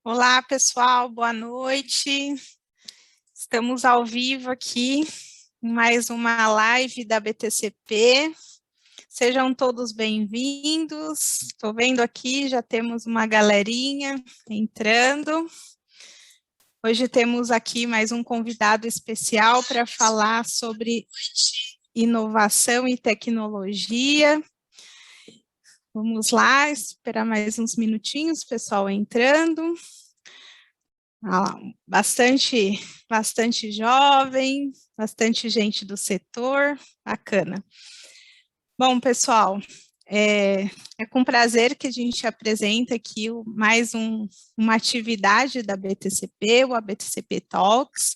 Olá, pessoal, boa noite. Estamos ao vivo aqui em mais uma live da BTCP. Sejam todos bem-vindos. Estou vendo aqui, já temos uma galerinha entrando. Hoje temos aqui mais um convidado especial para falar sobre inovação e tecnologia. Vamos lá, esperar mais uns minutinhos, pessoal entrando. Bastante jovem, bastante gente do setor, bacana. Bom, pessoal, é com prazer que a gente apresenta aqui mais uma atividade da BTCP, o ABTCP Talks.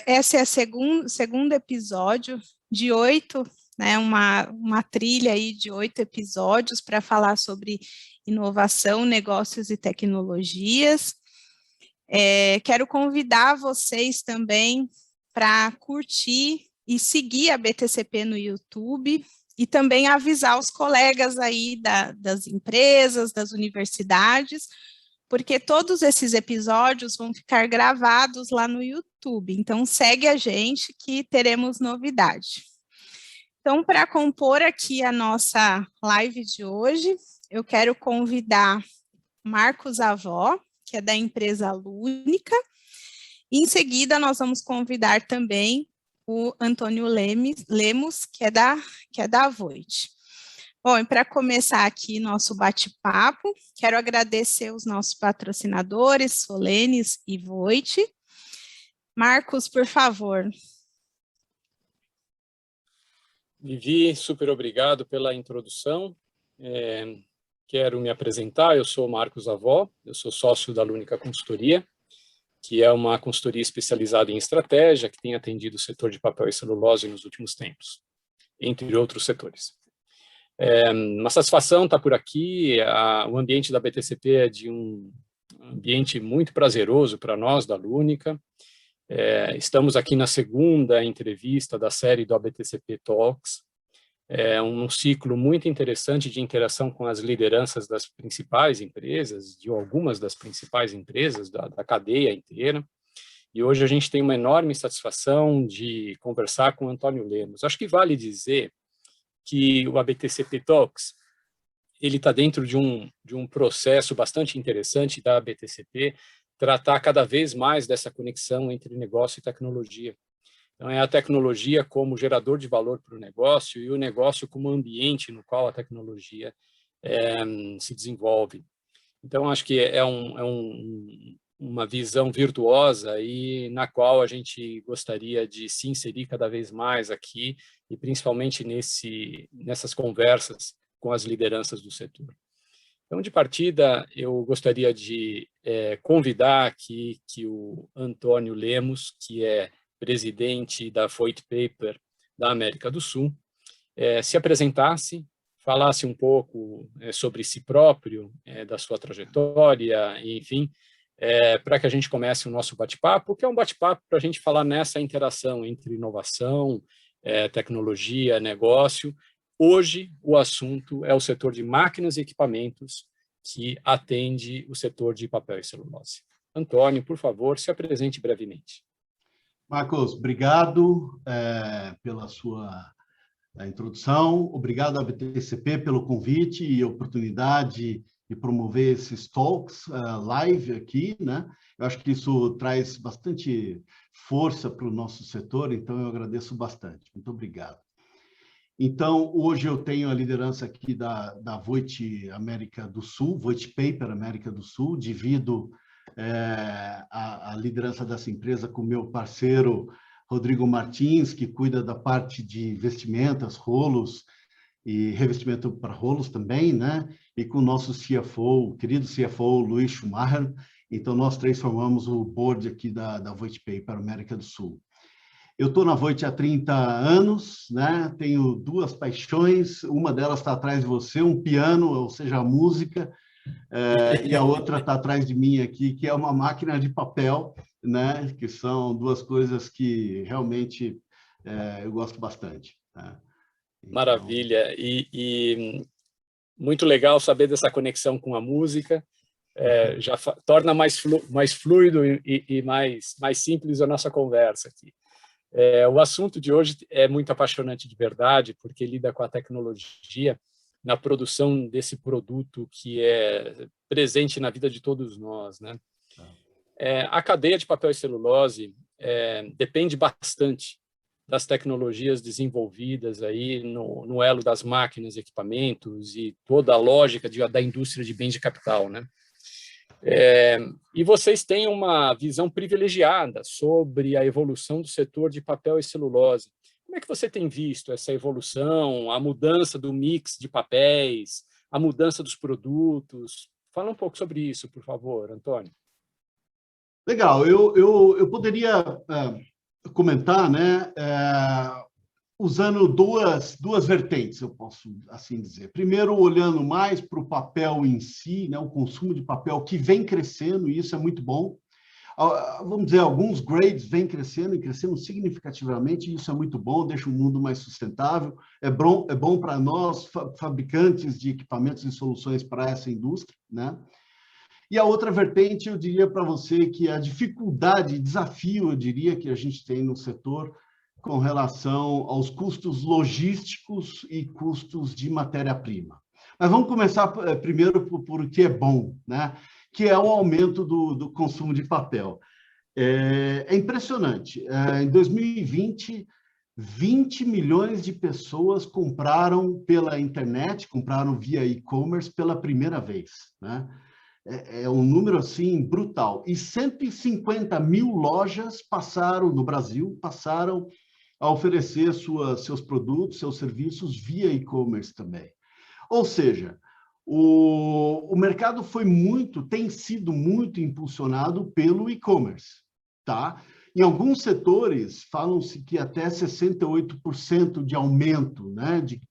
Esse é o segundo episódio de 8, né, uma trilha aí de 8 episódios para falar sobre inovação, negócios e tecnologias. Quero convidar vocês também para curtir e seguir a BTCP no YouTube e também avisar os colegas aí das empresas, das universidades, porque todos esses episódios vão ficar gravados lá no YouTube. Então, segue a gente que teremos novidade. Então, para compor aqui a nossa live de hoje, eu quero convidar Marcos Avó, que é da empresa Lúnica. Em seguida, nós vamos convidar também o Antônio Lemos, que é da Voit. Bom, e para começar aqui nosso bate-papo, quero agradecer os nossos patrocinadores, Solenes e Voit. Marcos, por favor. Vivi, super obrigado pela introdução. Quero me apresentar, eu sou Marcos Avó, eu sou sócio da Lúnica Consultoria, que é uma consultoria especializada em estratégia, que tem atendido o setor de papel e celulose nos últimos tempos, entre outros setores. Uma satisfação estar por aqui, o ambiente da BTCP é de um ambiente muito prazeroso para nós, da Lúnica. Estamos aqui na segunda entrevista da série do ABTCP Talks, um ciclo muito interessante de interação com as lideranças das principais empresas, de algumas das principais empresas, da cadeia inteira. E hoje a gente tem uma enorme satisfação de conversar com o Antônio Lemos. Acho que vale dizer que o ABTCP Talks ele está dentro de um processo bastante interessante da ABTCP, tratar cada vez mais dessa conexão entre negócio e tecnologia. Então, é a tecnologia como gerador de valor para o negócio e o negócio como ambiente no qual a tecnologia se desenvolve. Então, acho que uma visão virtuosa e na qual a gente gostaria de se inserir cada vez mais aqui e principalmente nessas conversas com as lideranças do setor. Então, de partida, eu gostaria de convidar aqui que o Antônio Lemos, que é presidente da Voit Paper da América do Sul, se apresentasse, falasse um pouco sobre si próprio, da sua trajetória, enfim, para que a gente comece o nosso bate-papo, que é um bate-papo para a gente falar nessa interação entre inovação, tecnologia, negócio. Hoje, o assunto é o setor de máquinas e equipamentos que atende o setor de papel e celulose. Antônio, por favor, se apresente brevemente. Marcos, obrigado pela sua introdução, obrigado à BTCP pelo convite e oportunidade de promover esses talks live aqui, né? Eu acho que isso traz bastante força para o nosso setor, então eu agradeço bastante. Muito obrigado. Então, hoje eu tenho a liderança aqui da Voit América do Sul, Voit Paper América do Sul, divido a liderança dessa empresa com o meu parceiro Rodrigo Martins, que cuida da parte de vestimentas, rolos e revestimento para rolos também, né? E com o nosso CFO, o querido CFO Luiz Schumacher. Então, nós três formamos o board aqui da Voit Paper América do Sul. Eu estou na Voit há 30 anos, né? Tenho duas paixões, uma delas está atrás de você, um piano, ou seja, a música, e a outra está atrás de mim aqui, que é uma máquina de papel, né? Que são duas coisas que realmente eu gosto bastante. Né? Então... Maravilha, e muito legal saber dessa conexão com a música. já torna mais fluido e mais simples a nossa conversa aqui. O assunto de hoje é muito apaixonante de verdade, porque lida com a tecnologia na produção desse produto que é presente na vida de todos nós, né? A cadeia de papel e celulose depende bastante das tecnologias desenvolvidas aí no elo das máquinas, equipamentos e toda a lógica da indústria de bens de capital, né? E vocês têm uma visão privilegiada sobre a evolução do setor de papel e celulose. Como é que você tem visto essa evolução, a mudança do mix de papéis, a mudança dos produtos? Fala um pouco sobre isso, por favor, Antônio. Legal, eu poderia comentar, né, usando duas vertentes, eu posso assim dizer. Primeiro, olhando mais para o papel em si, né, o consumo de papel que vem crescendo, e isso é muito bom. Vamos dizer, alguns grades vêm crescendo e crescendo significativamente, e isso é muito bom, deixa o mundo mais sustentável, é bom para nós, fabricantes de equipamentos e soluções para essa indústria, né? E a outra vertente, eu diria para você que a dificuldade, desafio, eu diria, que a gente tem no setor com relação aos custos logísticos e custos de matéria-prima. Mas vamos começar primeiro por o que é bom, né? Que é o aumento do consumo de papel. É impressionante. Em 2020, 20 milhões de pessoas compraram pela internet, compraram via e-commerce pela primeira vez, né? É um número assim brutal. E 150 mil lojas no Brasil passaram a oferecer seus produtos, seus serviços via e-commerce também. Ou seja, o mercado tem sido muito impulsionado pelo e-commerce, tá? Em alguns setores, falam-se que até 68% de aumento, né, de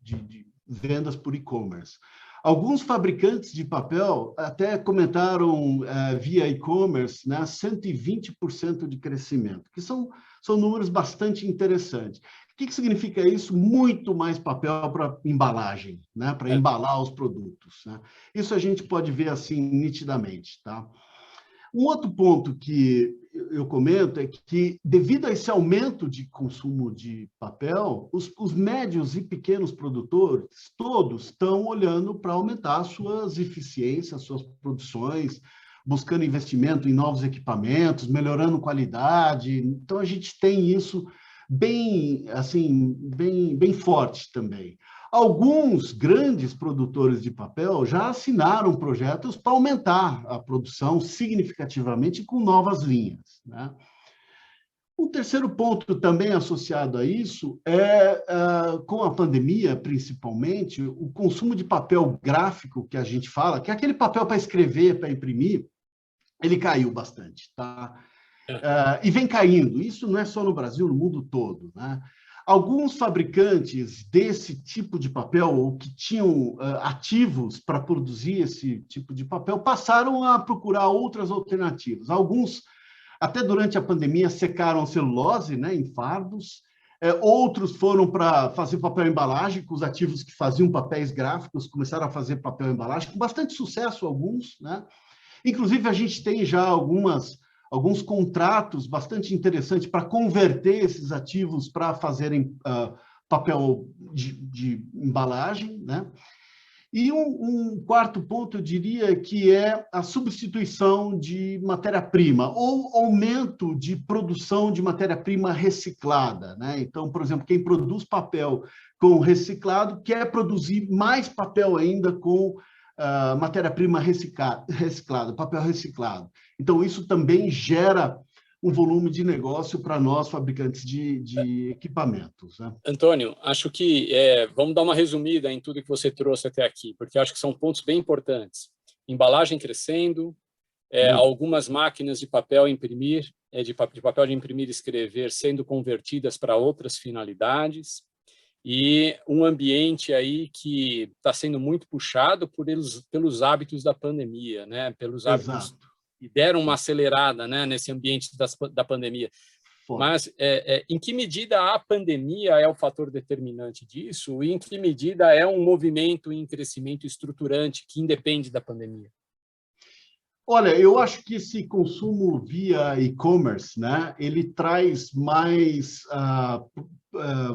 vendas por e-commerce. Alguns fabricantes de papel até comentaram via e-commerce, né, 120% de crescimento, que são números bastante interessantes. O que significa isso? Muito mais papel para embalagem, né, para embalar os produtos, né? Isso a gente pode ver assim nitidamente, tá? Um outro ponto que eu comento é que, devido a esse aumento de consumo de papel, os médios e pequenos produtores todos estão olhando para aumentar suas eficiências, suas produções, buscando investimento em novos equipamentos, melhorando qualidade. Então, a gente tem isso bem forte também. Alguns grandes produtores de papel já assinaram projetos para aumentar a produção significativamente com novas linhas, né? Um terceiro ponto também associado a isso com a pandemia, principalmente, o consumo de papel gráfico que a gente fala, que é aquele papel para escrever, para imprimir, ele caiu bastante, tá? E vem caindo. Isso não é só no Brasil, no mundo todo, né? Alguns fabricantes desse tipo de papel, ou que tinham ativos para produzir esse tipo de papel, passaram a procurar outras alternativas. Alguns, até durante a pandemia, secaram celulose, né, em fardos. Outros foram para fazer papel embalagem, com os ativos que faziam papéis gráficos, começaram a fazer papel embalagem, com bastante sucesso alguns, né? Inclusive, a gente tem já alguns contratos bastante interessantes para converter esses ativos para fazerem papel de embalagem, né? E um quarto ponto, eu diria, que é a substituição de matéria-prima ou aumento de produção de matéria-prima reciclada, né? Então, por exemplo, quem produz papel com reciclado quer produzir mais papel ainda com matéria-prima reciclada, papel reciclado. Então, isso também gera um volume de negócio para nós, fabricantes de equipamentos, né? Antônio, acho que vamos dar uma resumida em tudo que você trouxe até aqui, porque acho que são pontos bem importantes. Embalagem crescendo, algumas máquinas de papel imprimir, de papel de imprimir e escrever sendo convertidas para outras finalidades, e um ambiente aí que está sendo muito puxado pelos hábitos da pandemia, né? Pelos hábitos que deram uma acelerada, né, nesse ambiente da pandemia. Mas em que medida a pandemia é o fator determinante disso e em que medida é um movimento em crescimento estruturante que independe da pandemia? Olha, eu acho que esse consumo via e-commerce, né, ele traz mais,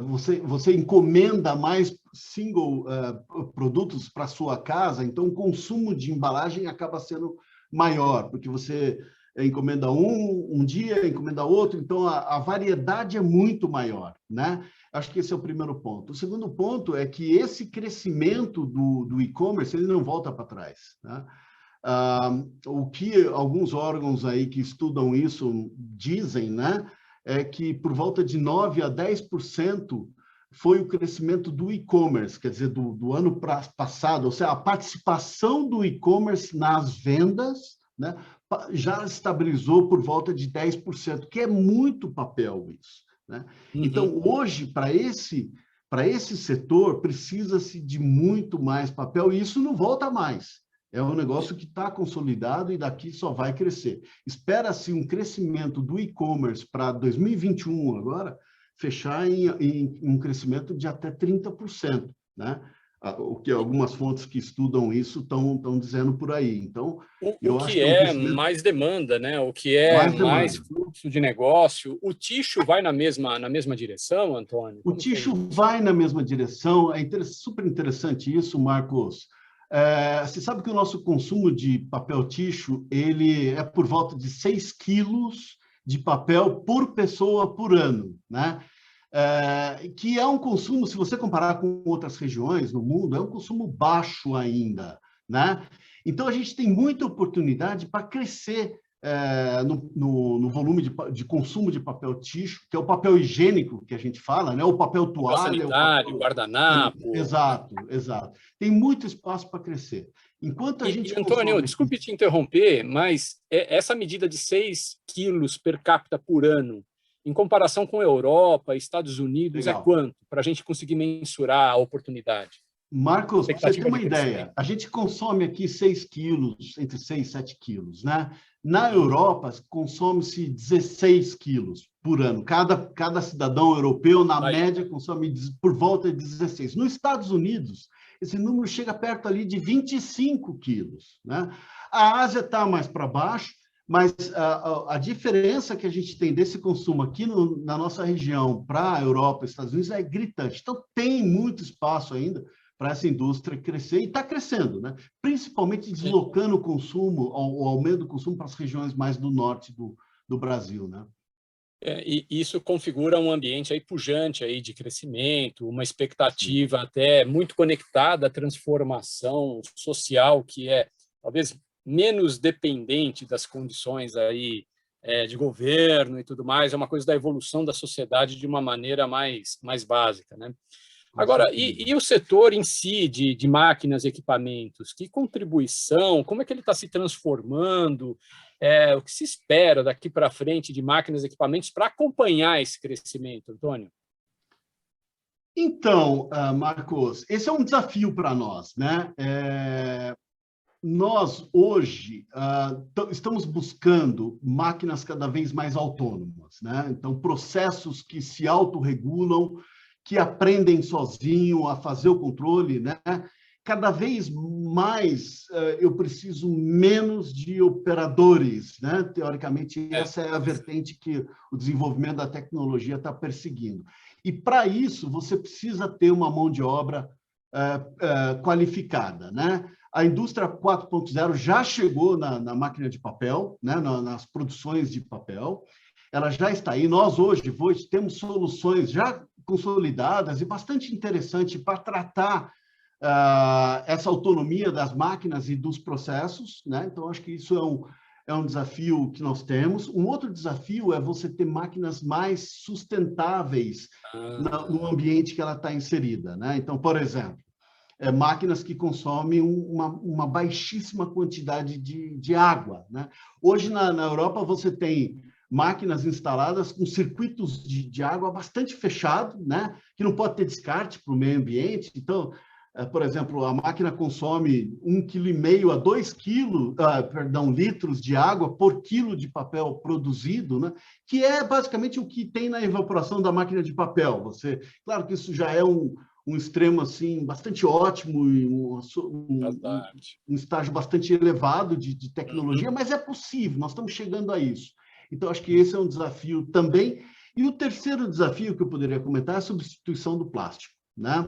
você encomenda mais single produtos para sua casa, então o consumo de embalagem acaba sendo maior, porque você encomenda um dia, encomenda outro, então a variedade é muito maior, né? Acho que esse é o primeiro ponto. O segundo ponto é que esse crescimento do e-commerce, ele não volta para trás, né? O que alguns órgãos aí que estudam isso dizem, né, é que por volta de 9 a 10% foi o crescimento do e-commerce, quer dizer, do ano passado, ou seja, a participação do e-commerce nas vendas, né, já estabilizou por volta de 10%, que é muito papel isso, né? Então, hoje, para esse setor, precisa-se de muito mais papel, e isso não volta mais. É um negócio que está consolidado e daqui só vai crescer. Espera-se um crescimento do e-commerce para 2021 agora, fechar em um crescimento de até 30%, né? O que algumas fontes que estudam isso estão dizendo por aí. Então, eu acho que é um crescimento... mais demanda, né? O que é mais fluxo de negócio. O ticho vai na mesma direção, Antônio? O ticho vai na mesma direção. É super interessante isso, Marcos. Você sabe que o nosso consumo de papel ticho, ele é por volta de 6 quilos de papel por pessoa por ano, né? Que é um consumo, se você comparar com outras regiões no mundo, é um consumo baixo ainda, né? Então, a gente tem muita oportunidade para crescer no volume de consumo de papel ticho, que é o papel higiênico que a gente fala, né? O papel toalha. Sanitário, guardanapo. Exato. Tem muito espaço para crescer. Enquanto a gente Antônio, desculpe te interromper, mas essa medida de 6 quilos per capita por ano, em comparação com a Europa, Estados Unidos, é quanto? Para a gente conseguir mensurar a oportunidade. Marcos, para você ter uma ideia, a gente consome aqui 6 quilos, entre 6 e 7 quilos, né? Na Europa, consome-se 16 quilos por ano. Cada cidadão europeu, na média, consome por volta de 16. Nos Estados Unidos, esse número chega perto ali de 25 quilos, né? A Ásia está mais para baixo, mas a diferença que a gente tem desse consumo aqui na nossa região para a Europa e Estados Unidos é gritante. Então, tem muito espaço ainda para essa indústria crescer, e está crescendo, né? Principalmente deslocando o consumo, o aumento do consumo para as regiões mais do norte do Brasil, né? E isso configura um ambiente aí pujante aí de crescimento, uma expectativa até muito conectada à transformação social, que é talvez menos dependente das condições aí de governo e tudo mais, é uma coisa da evolução da sociedade de uma maneira mais básica, né? Agora, e o setor em si de máquinas e equipamentos? Que contribuição? Como é que ele está se transformando? O que se espera daqui para frente de máquinas e equipamentos para acompanhar esse crescimento, Antônio? Então, Marcos, esse é um desafio para nós, né? Nós, hoje, estamos buscando máquinas cada vez mais autônomas, né? Então, processos que se autorregulam, que aprendem sozinho a fazer o controle, né? Cada vez mais eu preciso menos de operadores, né? Teoricamente, essa é a vertente que o desenvolvimento da tecnologia está perseguindo. E, para isso, você precisa ter uma mão de obra qualificada, né? A indústria 4.0 já chegou na máquina de papel, né? Nas produções de papel. Ela já está aí. Nós, hoje, temos soluções já consolidadas e bastante interessantes para tratar essa autonomia das máquinas e dos processos, né? Então, acho que isso é um desafio que nós temos. Um outro desafio é você ter máquinas mais sustentáveis no ambiente que ela está inserida, né? Então, por exemplo, máquinas que consomem uma baixíssima quantidade de água, né? Hoje, na Europa, você tem máquinas instaladas com circuitos de água bastante fechados, né? Que não pode ter descarte para o meio ambiente. Então, por exemplo, a máquina consome 1,5 kg a 2 litros de água por quilo de papel produzido, né? Que é basicamente o que tem na evaporação da máquina de papel. Claro que isso já é um extremo assim bastante ótimo e um estágio bastante elevado de tecnologia, mas é possível, nós estamos chegando a isso. Então, acho que esse é um desafio também. E o terceiro desafio que eu poderia comentar é a substituição do plástico, né?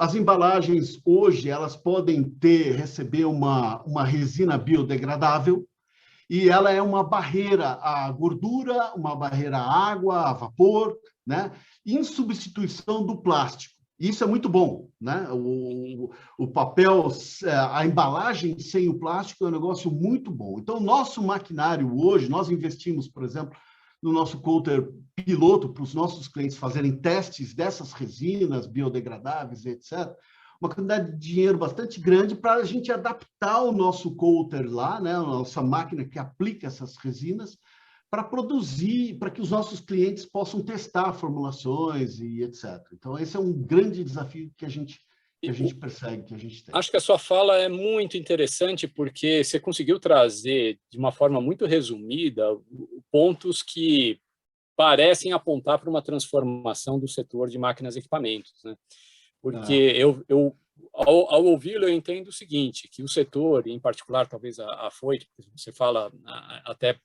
As embalagens hoje elas podem receber uma resina biodegradável, e ela é uma barreira à gordura, uma barreira à água, a vapor, né? Em substituição do plástico. Isso é muito bom, né? O papel, a embalagem sem o plástico é um negócio muito bom. Então, nosso maquinário hoje, nós investimos, por exemplo, no nosso coater piloto para os nossos clientes fazerem testes dessas resinas biodegradáveis, etc., uma quantidade de dinheiro bastante grande para a gente adaptar o nosso coater lá, né, a nossa máquina que aplica essas resinas, para produzir, para que os nossos clientes possam testar formulações e etc. Então, esse é um grande desafio que a gente persegue, que a gente tem. Acho que a sua fala é muito interessante, porque você conseguiu trazer, de uma forma muito resumida, pontos que parecem apontar para uma transformação do setor de máquinas e equipamentos, né? Porque ao ouvi-lo, eu entendo o seguinte, que o setor, em particular, talvez a Foyt, você fala até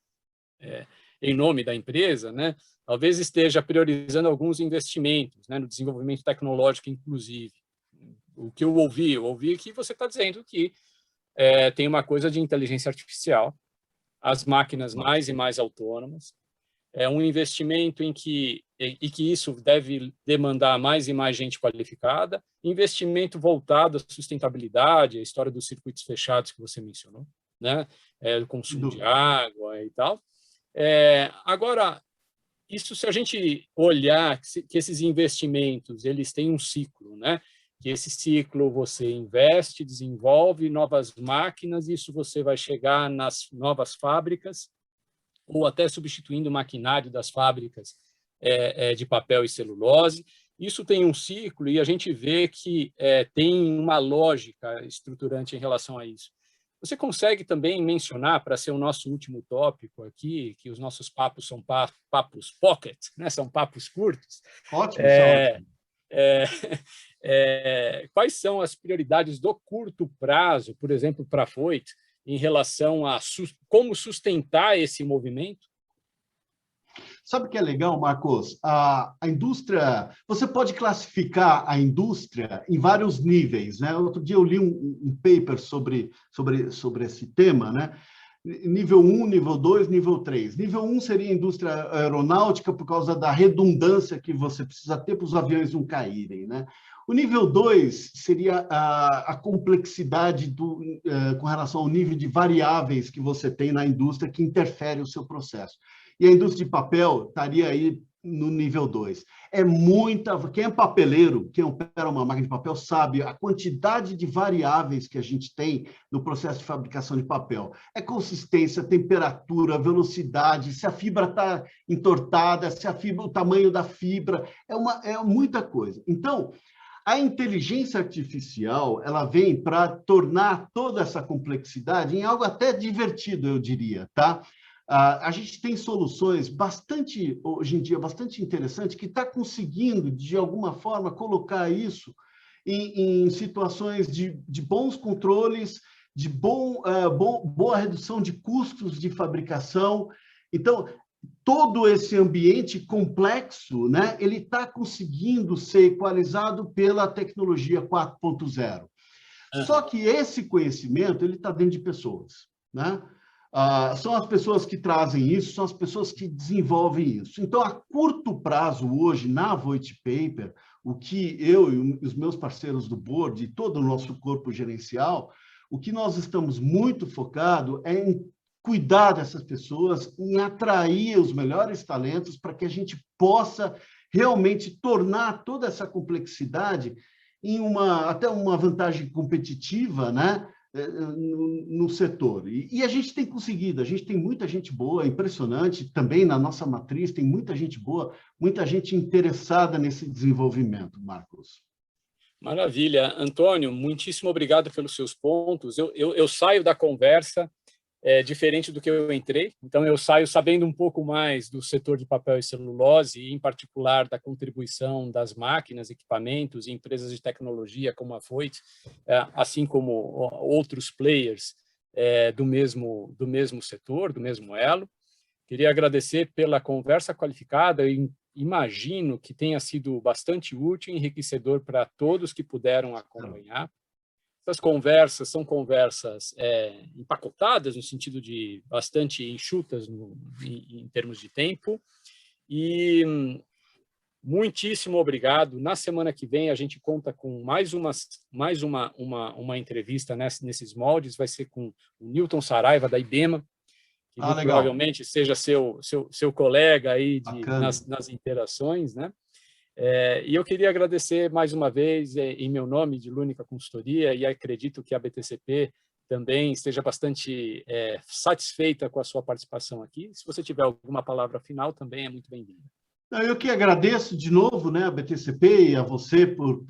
em nome da empresa, né, talvez esteja priorizando alguns investimentos, né, no desenvolvimento tecnológico, inclusive. O que eu ouvi que você está dizendo que tem uma coisa de inteligência artificial, as máquinas mais e mais autônomas, é um investimento em que isso deve demandar mais e mais gente qualificada, investimento voltado à sustentabilidade, a história dos circuitos fechados que você mencionou, né? O consumo de água e tal. Agora, isso, se a gente olhar que esses investimentos eles têm um ciclo, né? Que esse ciclo você investe, desenvolve novas máquinas, isso você vai chegar nas novas fábricas, ou até substituindo o maquinário das fábricas de papel e celulose. Isso tem um ciclo e a gente vê que tem uma lógica estruturante em relação a isso. Você consegue também mencionar, para ser o nosso último tópico aqui, que os nossos papos são papos pocket, né? São papos curtos. Ótimo, quais são as prioridades do curto prazo, por exemplo, para a Foyt, em relação a como sustentar esse movimento? Sabe o que é legal, Marcos? A indústria, você pode classificar a indústria em vários níveis, né? Outro dia eu li um paper sobre esse tema, né? Nível 1, nível 2, nível 3. Nível 1 seria a indústria aeronáutica por causa da redundância que você precisa ter para os aviões não caírem, né? O nível 2 seria a complexidade com relação ao nível de variáveis que você tem na indústria que interfere o seu processo. E a indústria de papel estaria aí no nível 2. Quem é papeleiro, quem opera uma máquina de papel, sabe a quantidade de variáveis que a gente tem no processo de fabricação de papel. É consistência, temperatura, velocidade, se a fibra está entortada, o tamanho da fibra, é muita coisa. Então, a inteligência artificial, ela vem para tornar toda essa complexidade em algo até divertido, eu diria, tá? A gente tem soluções hoje em dia, bastante interessantes, que está conseguindo, de alguma forma, colocar isso em situações de bons controles, de boa redução de custos de fabricação. Então, todo esse ambiente complexo, né, ele está conseguindo ser equalizado pela tecnologia 4.0. Só que esse conhecimento ele está dentro de pessoas, né? São as pessoas que trazem isso, são as pessoas que desenvolvem isso. Então, a curto prazo, hoje, na Voit Paper, o que eu e os meus parceiros do board e todo o nosso corpo gerencial, o que nós estamos muito focados é em cuidar dessas pessoas, em atrair os melhores talentos para que a gente possa realmente tornar toda essa complexidade em até uma vantagem competitiva, né, no setor. E a gente tem conseguido, a gente tem muita gente boa, impressionante, também na nossa matriz tem muita gente boa, muita gente interessada nesse desenvolvimento, Marcos. Maravilha. Antônio, muitíssimo obrigado pelos seus pontos. Eu saio da conversa diferente do que eu entrei. Então, eu saio sabendo um pouco mais do setor de papel e celulose, e, em particular, da contribuição das máquinas, equipamentos e empresas de tecnologia, como a Voith, assim como outros players do mesmo setor, do mesmo elo. Queria agradecer pela conversa qualificada e imagino que tenha sido bastante útil e enriquecedor para todos que puderam acompanhar. Essas conversas são conversas empacotadas, no sentido de bastante enxutas em termos de tempo. E muitíssimo obrigado. Na semana que vem, a gente conta com mais uma entrevista nesses moldes. Vai ser com o Newton Saraiva, da IBEMA, que provavelmente seja seu colega aí nas interações, né? E eu queria agradecer mais uma vez, em meu nome, de Lúnica Consultoria, e acredito que a BTCP também esteja bastante satisfeita com a sua participação aqui. Se você tiver alguma palavra final, também é muito bem-vinda. Eu que agradeço de novo, né, a BTCP e a você por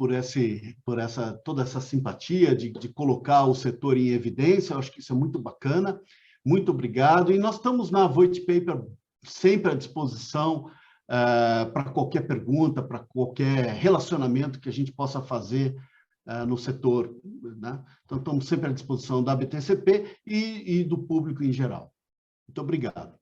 toda essa simpatia de colocar o setor em evidência. Eu acho que isso é muito bacana. Muito obrigado. E nós estamos na Voith Paper sempre à disposição para qualquer pergunta, para qualquer relacionamento que a gente possa fazer no setor, né? Então, estamos sempre à disposição da BTCP e do público em geral. Muito obrigado.